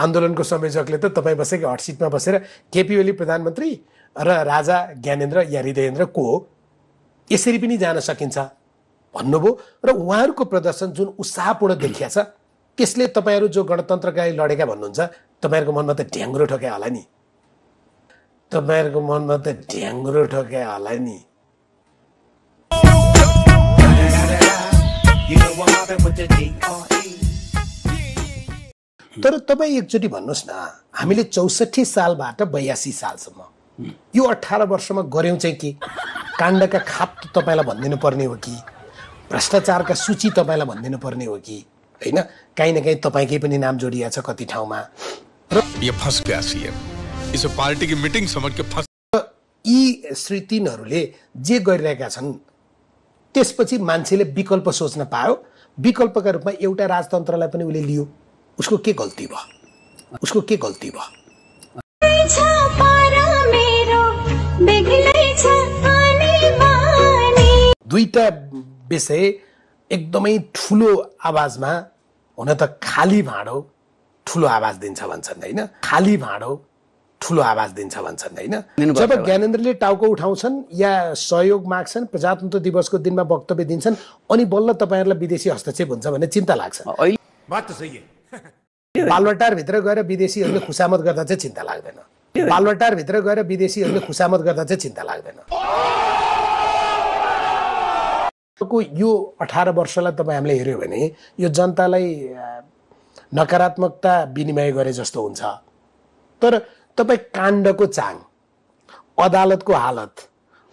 आन्दोलनको संयोजकले त तपाईँ बसेको हट सिटमा बसेर केपी ओली प्रधानमन्त्री र राजा ज्ञानेन्द्र या हृदयेन्द्र को हो यसरी पनि जान सकिन्छ भन्नुभयो र उहाँहरूको प्रदर्शन जुन उत्साहपूर्ण देखिया छ त्यसले तपाईँहरू जो गणतन्त्रका लागि लडेका भन्नुहुन्छ तपाईँहरूको मनमा त ढ्याङ्ग्रो ठोक्या होला नि तपाईँहरूको मनमा त ढ्याङ्ग्रो ठोक्या होला नि तर तपाईँ एकचोटि भन्नुहोस् न हामीले 64 सालबाट 82 सालसम्म यो 18 वर्षमा गर्यौं चाहिँ के काण्डका खाप तपाईलाई भनिदिनु पर्ने हो कि भ्रष्टाचारका सूची तपाईलाई भनिदिनु पर्ने हो कि हैन काहीँ न काहीँ तपाईँकै पनि नाम जोडिया छ कति ठाउँमा र यो फस गया सीएम यसो पार्टी की मिटिङ समझ के फस यी श्री तीनहरूले जे गरिरहेका छन् त्यसपछि मान्छेले विकल्प सोच्न पायो विकल्पका रूपमा एउटा राजतन्त्रलाई पनि उले लियो उसको के गल्ती भयो उसको के गल्ती भयो दुईटा विषय एकदमै ठुलो आवाजमा हुन त खाली भाँडो ठुलो आवाज दिन्छ भन्छन् हैन खाली भाँडो ठुलो आवाज दिन्छ भन्छन् हैन जब ज्ञानेन्द्रले टाउको उठाउँछन् या सहयोग माग्छन् प्रजातन्त्र दिवसको दिनमा वक्तव्य दिन्छन् अनि बल्ल तपाईहरुलाई विदेशी हस्तक्षेप हुन्छ भन्ने चिन्ता लाग्छ बात त सही हो बालवटार भित्र गएर विदेशीहरुले खुशामत गर्दा चाहिँ चिन्ता लाग्दैन बालवटार भित्र गएर विदेशीहरुले खुशामत गर्दा चाहिँ चिन्ता लाग्दैन को यो 18 वर्षलाई तपाई हामीले हेर्यो भने यो जनतालाई नकारात्मकता विनिमय गरे जस्तो हुन्छ तर तपाई काण्डको चाङ अदालतको हालत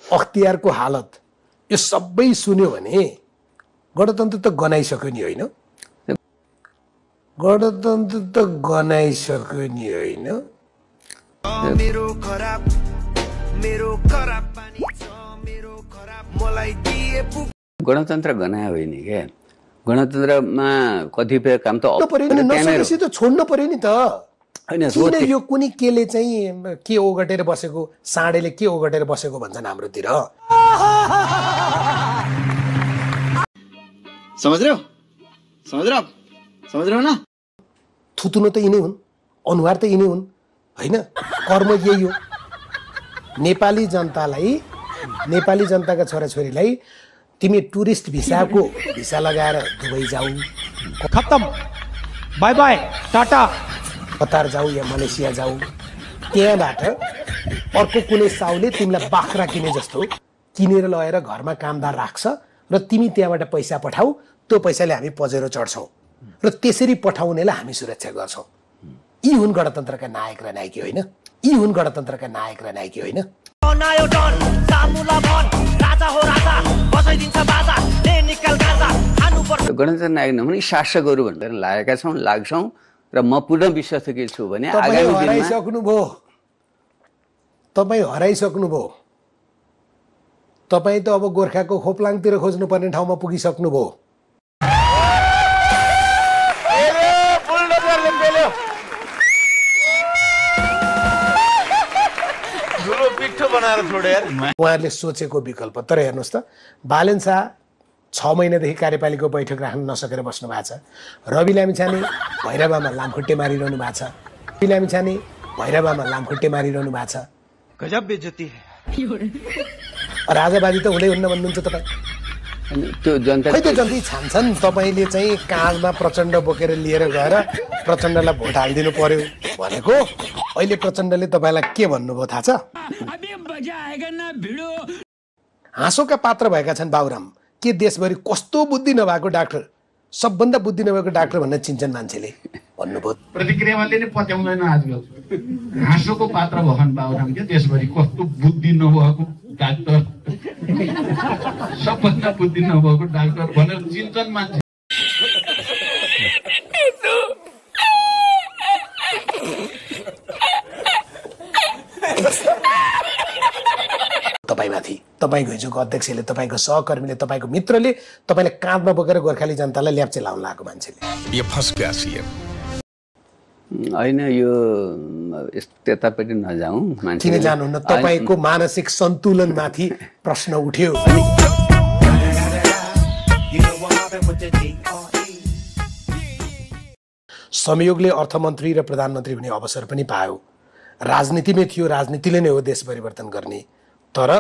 अख्तियारको हालत यो सबै सुन्यो भने गणतन्त्र त गनाइसक्यो नि हैन गणतन्त्र त गनाइसक्यो नि हैन मेरो खराब पानी छ मेरो खराब मलाई दिए गणतन्त्र गनायो होइन के गणतन्त्रमा कतिपय काम त नसकेपछि त छोड्नु पर्यो नि त हैन यो कुनै केले चाहिँ के ओगटेर बसेको साडेले के ओगटेर बसेको भन्छन् हाम्रोतिर समझ रहे हो न थुतुनो त यिनै हुन् अनुहार त यिनै हुन् हैन कर्म यही हो नेपाली जनताका छोराछोरीलाई तिमी टुरिस्ट भिसा लगाएर दुबई जाऊ खत्म बाय बाय टाटा कतार जाऊ या मलेसिया जाऊ त्यहाँबाट अर्को कुनै साउले तिमीलाई बाख्रा किने जस्तो किनेर लगेर घरमा कामदार राख्छ र तिमी त्यहाँबाट पैसा पठाऊ त्यो पैसाले हामी पजेरो चढ्छौं र त्यसरी पठाउनेलाई हामी सुरक्षा गर्छौं यी हुन् गणतन्त्रका नायक र नायकी होइन यी हुन् गणतन्त्रका नायक र नायकी होइन गणतन्त्र नायक नहुने शासकहरू भनेर लागेका छौं लाग्छौं र म पूर्ण विश्वासकी छु भने आगामी दिनमा तपाई हराइसक्नुभयो तपाई त अब गोर्खाको खोप्लाङतिर खोज्नु पर्ने ठाउँमा पुगिसक्नुभयो उहाँहरूले सोचेको विकल्प तर हेर्नुहोस् त बालेन शाह 6 महिनादेखि कार्यपालिकाको बैठक राख्न नसकेर बस्नु भएको छ रवि लामिछाने भैरवामा लामखुट्टे मारिरहनु भएको छ रवि लामिछाने भैरवामा लामखुट्टे मारिरहनु भएको छ गजब बेइज्जती है राजाबाजी त हुँदै हुन्न भन्नुहुन्छ तपाईँ त्यो जनता खै त जल्दी छान्छन् तपाईले चाहिँ काँधमा प्रचण्ड बोकेर लिएर गएर प्रचण्डलाई भोट हालिदिनु पर्यो भनेको अहिले प्रचण्डले तपाईलाई के भन्नुभयो थाहा छ हाँसोका पात्र भएका छन् बाबुराम के देशभरि कस्तो बुद्धि नभएको डाक्टर सबभन्दा बुद्धि नभएको डाक्टर भन्ने चिन्छन् मान्छेले भन्नुभयो प्रतिक्रियाले नै पत्याउँदैन आजकल हाँसोको पात्र भएन बाबुराम के देशभरि कस्तो बुद्धि नभएको डाक्टर सबभन्दा बुद्धि नभएको डाक्टर भनेर चिन्छन् मान्छे तपाईमाथि तपाईको हिजोको अध्यक्षले तपाईको सहकर्मीले तपाईको मित्रले तपाईलाई काँधमा बोकेर गोर्खाली जनतालाई ल्याप्चे लाउन लागेको मान्छेले यो फस गया सीएम हैन यो त्यतापट्टि नजाउँ मान्छे किन जानुहुन्न तपाईको मानसिक सन्तुलनमाथि प्रश्न उठ्यो संयोगले अर्थमन्त्री र प्रधानमन्त्री हुने अवसर पनि पायो। राजनीतिमै थियो, राजनीतिले नै हो देश परिवर्तन गर्ने। तर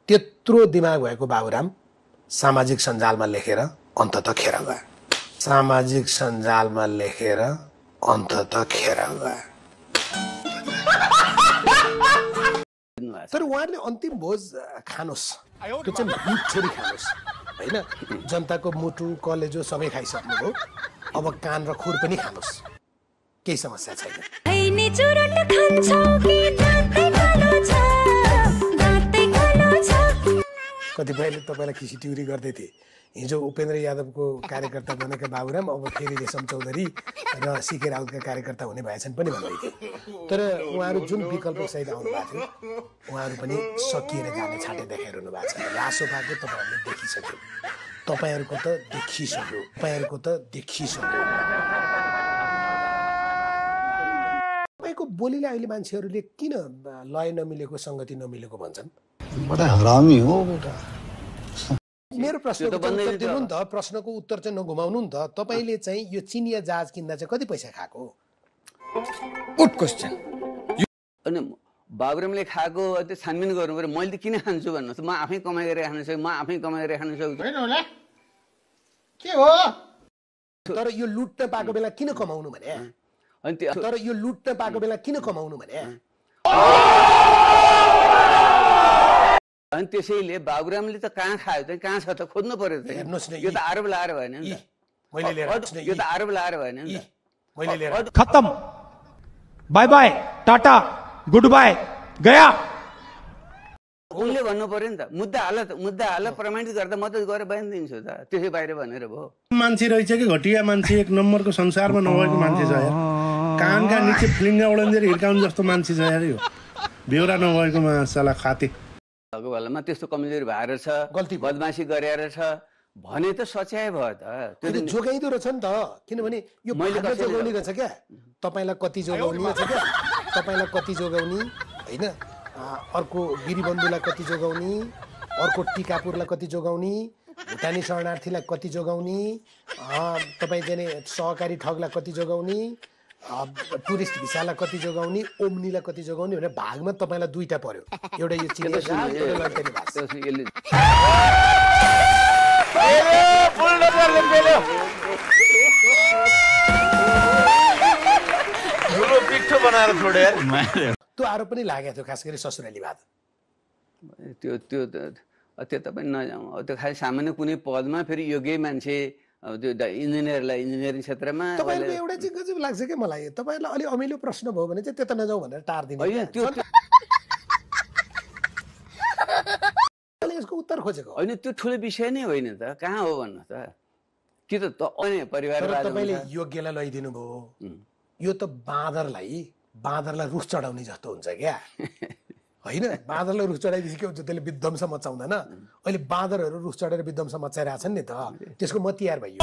त्यत्रो दिमाग भएको बाबुराम सामाजिक सञ्जालमा लेखेर अन्ततः खेर गए। सामाजिक सञ्जालमा लेखेर अन्ततः खेर गए। तर उहाँले अन्तिम भोज खानुहोस्, त्यो चाहिँ भुत छोरी खानुहोस् होइन। जनताको मुटु कलेजो सबै खाइसक्नुभयो, अब कान र खुर पनि खानुहोस्, केही समस्या छैन। कतिपयले तपाईँलाई खिसिटिउरी गर्दै थिए। हिजो उपेन्द्र यादवको कार्यकर्ता बनेका बाबुराम अब फेरि रेशम चौधरी र सिके राउतका कार्यकर्ता हुने भएछन् पनि भन्दै थिए। तर उहाँहरू जुन विकल्पसहित आउनु भएको थियो उहाँहरू पनि सकिएर जाने छाटे देखाइरहनु भएको छ। रासोपाको तपाईँहरूले देखिसक्यो, तपाईँहरूको त देखिसक्यो, तपाईँहरूको त देखिसक्यो। तपाईँको बोलीले अहिले मान्छेहरूले किन लय नमिलेको सङ्गति नमिलेको भन्छन्? बडा हरामी हो बेटा। मेरो प्रश्नको उत्तर दिनु नि त, प्रश्नको उत्तर चाहिँ नघुमाउनु नि त। तपाईँले चाहिँ यो चिनिया जहाज किन्दा चाहिँ कति पैसा खाएको? Good question. अनि बाबुरामले खाएको त्यो छानबिन गर्नु पर्यो। मैले त किन खान्छु भन्नुहोस्, म आफै कमाइ गरेर खान सक्छु, म आफै कमाइ गरेर खान सक्छु। के हो? तर यो लुट्न पाएको बेला किन कमाउनु भने? अनि तर यो लुट्न पाएको बेला किन कमाउनु भने? अनि त्यसैले बाबुरामले त कहाँ खायो त, कहाँ छ त खोज्नु पर्यो त। हेर्नुहोस् न, यो त आरोप लाएर भएन नि त। मैले लिएर यो त आरोप लाएर भएन नि त। मैले लिएर खत्म, bye bye, tata, goodbye, गया। उनले भन्नु पर्यो नि त, मुद्दा हाल प्रमाणित गर्दा म त गएर बयान दिन्छु त, त्यसै बाहिर भनेर भयो। मान्छे रहेछ कि घटिया मान्छे, एक नम्बरको संसारमा नभएको मान्छे छ यार। कानका निचे फिलिङ्गा उडाउँदै हिर्काउनु जस्तो मान्छे छ यार। यो बेहोरा नभएको मान्छेलाई खाते भएको बेलामा त्यस्तो कमजोरी भएर छ, गल्ती बदमासी गरेर छ भने त सच्याइ भयो त। त्यो जोगाइदो रहेछ नि त, किनभने यो मैले जोगाउने रहेछ क्या। तपाईँलाई कति जोगाउने रहेछ क्या, तपाईँलाई कति जोगाउने होइन, अर्को गिरीबन्धुलाई कति जोगाउने, अर्को टिकापुरलाई कति जोगाउने, भुटानी शरणार्थीलाई कति जोगाउने, तपाईँ जाने सहकारी ठगलाई कति जोगाउने, टुरिस्ट भिसालाई कति जोगाउने, ओम्नीलाई कति जोगाउने भनेर भागमा तपाईँलाई दुईटा पर्यो। एउटा यो चिनिया जहाज, एउटा लन्टनी बास। त्यो आरोप पनि लागेको थियो, खास गरी ससुराली वाद। त्यो त्यो त्यता पनि नजाउँ। त्यो खालि सामान्य कुनै पदमा फेरि योग्य मान्छे, त्यो इन्जिनियरलाई इन्जिनियरिङ क्षेत्रमा तपाईँको एउटा चाहिँ गजब लाग्छ क्या मलाई। तपाईँलाई अलि अमिलो प्रश्न भयो भने चाहिँ त्यता नजाउँ भनेर टार्दिनु। यसको उत्तर खोजेको होइन, त्यो ठुलो विषय नै होइन त, कहाँ हो भन्नु त। कि त परिवार तपाईँले योग्यलाई लैदिनु भयो। यो त बाँदरलाई रुख चढाउने जस्तो हुन्छ क्या होइन। बाँदरलाई रुख चढाइदिएपछि के हुन्छ, त्यसले विध्वंस मचाउँदैन। अहिले बाँदरहरू रुख चढेर विध्वंस मचाइरहेछन् नि त, त्यसको म तयार भइयो।